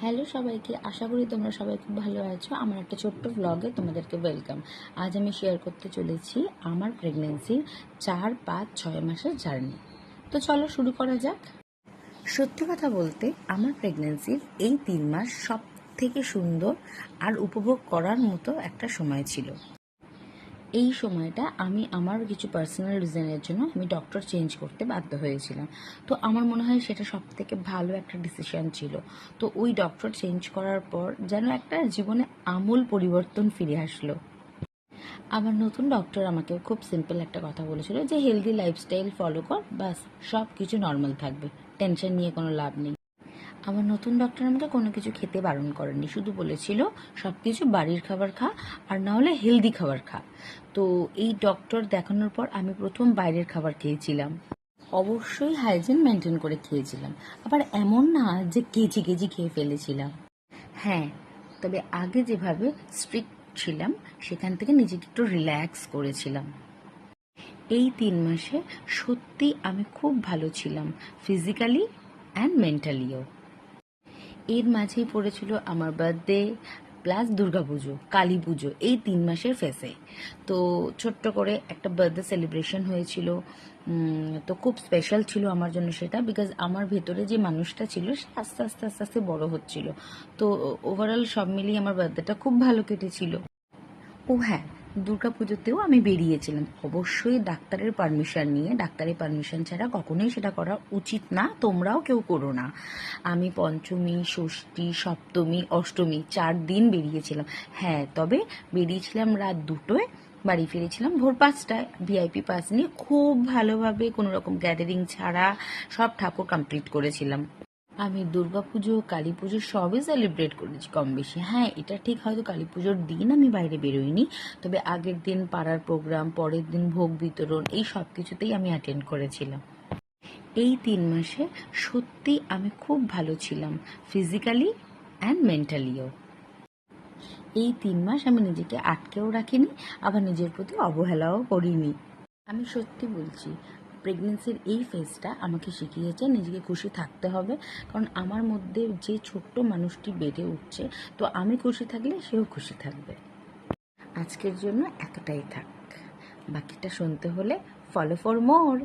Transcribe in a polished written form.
Hello সবাইকে, আশা করি তোমরা সবাই খুব ভালো আছো। আমার একটা ছোট্ট ব্লগে তোমাদেরকে ওয়েলকাম। আজ আমি শেয়ার করতে চলেছি আমার প্রেগনেন্সির 4-5-6 মাসের জার্নি। তো চলো শুরু করা যাক। সত্যি কথা বলতে আমার প্রেগনেন্সির এই 3 মাস সব থেকে সুন্দর আর উপভোগ করার মতো একটা সময় ছিল। এই সময়টা আমি আমার কিছু পার্সোনাল রিজনের জন্য আমি ডক্টর চেঞ্জ করতে বাধ্য হয়েছিলাম। তো আমার মনে হয় সেটা সব থেকে ভালো একটা ডিসিশন ছিল। তো ওই ডক্টর চেঞ্জ করার পর যেন একটা জীবনে আমূল পরিবর্তন ফিরে আসলো। আমার নতুন ডক্টর আমাকে খুব সিম্পল একটা কথা বলেছিল যে হেলদি লাইফস্টাইল ফলো কর, বাস সব কিছু নর্মাল থাকবে, টেনশন নিয়ে কোনো লাভ নেই। আমার নতুন ডক্টর আমাকে কোনো কিছু খেতে বারণ করেননি, শুধু বলেছিল সব কিছু বাড়ির খাবার খা, আর না হলে হেলদি খাবার খা। তো এই ডক্টর দেখানোর পর আমি প্রথম বাইরের খাবার খেয়েছিলাম। অবশ্যই হাইজিন মেনটেন করে খেয়েছিলাম, আবার এমন না যে কেজি কেজি খেয়ে ফেলেছিলাম। হ্যাঁ, তবে আগে যেভাবে স্ট্রিক্ট ছিলাম সেখান থেকে নিজেকে একটু রিল্যাক্স করেছিলাম। এই 3 মাসে সত্যি আমি খুব ভালো ছিলাম, ফিজিক্যালি অ্যান্ড মেন্টালিও। এর মাঝেই পড়েছিল আমার বার্থডে প্লাস দুর্গাপুজো, কালী পুজো, এই 3 মাসের ফেসে। তো ছোট্ট করে একটা বার্থডে সেলিব্রেশন হয়েছিল। তো খুব স্পেশাল ছিল আমার জন্য সেটা, বিকজ আমার ভেতরে যে মানুষটা ছিল সে আস্তে আস্তে আস্তে আস্তে বড় হচ্ছিল। তো ওভারঅল সব মিলিয়ে আমার বার্থডেটা খুব ভালো কেটেছিল। ও হ্যাঁ, দুর্গাপুজোতেও আমি বেরিয়েছিলাম, অবশ্যই ডাক্তারের পারমিশন নিয়ে। ডাক্তারের পারমিশন ছাড়া কখনোই সেটা করা উচিত না, তোমরাও কেউ করো না। আমি পঞ্চমী, ষষ্ঠী, সপ্তমী, অষ্টমী 4 দিন বেরিয়েছিলাম। হ্যাঁ, তবে বেরিয়েছিলাম রাত 2টোয়, বাড়ি ফিরেছিলাম ভোর 5টায় ভিআইপি পাস নিয়ে। খুব ভালোভাবে কোনো রকম গ্যাদারিং ছাড়া সব ঠাকুর কমপ্লিট করেছিলাম। আমি দুর্গাপুজো, কালী পুজো সবই সেলিব্রেট করেছি কম বেশি। হ্যাঁ, এটা ঠিক, হয়তো কালী পুজোর দিন আমি বাইরে বেরোইনি, তবে আগের দিন পাড়ার প্রোগ্রাম, পরের দিন ভোগ বিতরণ, এই সব কিছুতেই আমি অ্যাটেন্ড করেছিলাম। এই 3 মাসে সত্যি আমি খুব ভালো ছিলাম, ফিজিক্যালি অ্যান্ড মেন্টালিও। এই 3 মাস আমি নিজেকে আটকেও রাখিনি, আবার নিজের প্রতি অবহেলাও করিনি। আমি সত্যি বলছি, প্রেগনেন্সির এই ফেজটা আমাকে শিখিয়েছে নিজেকে খুশি থাকতে হবে, কারণ আমার মধ্যে যে ছোট্ট মানুষটি বেড়ে উঠছে, তো আমি খুশি থাকলে সেও খুশি থাকবে। আজকের জন্য এতটাই থাক, বাকিটা শুনতে হলে ফলো ফর মোর।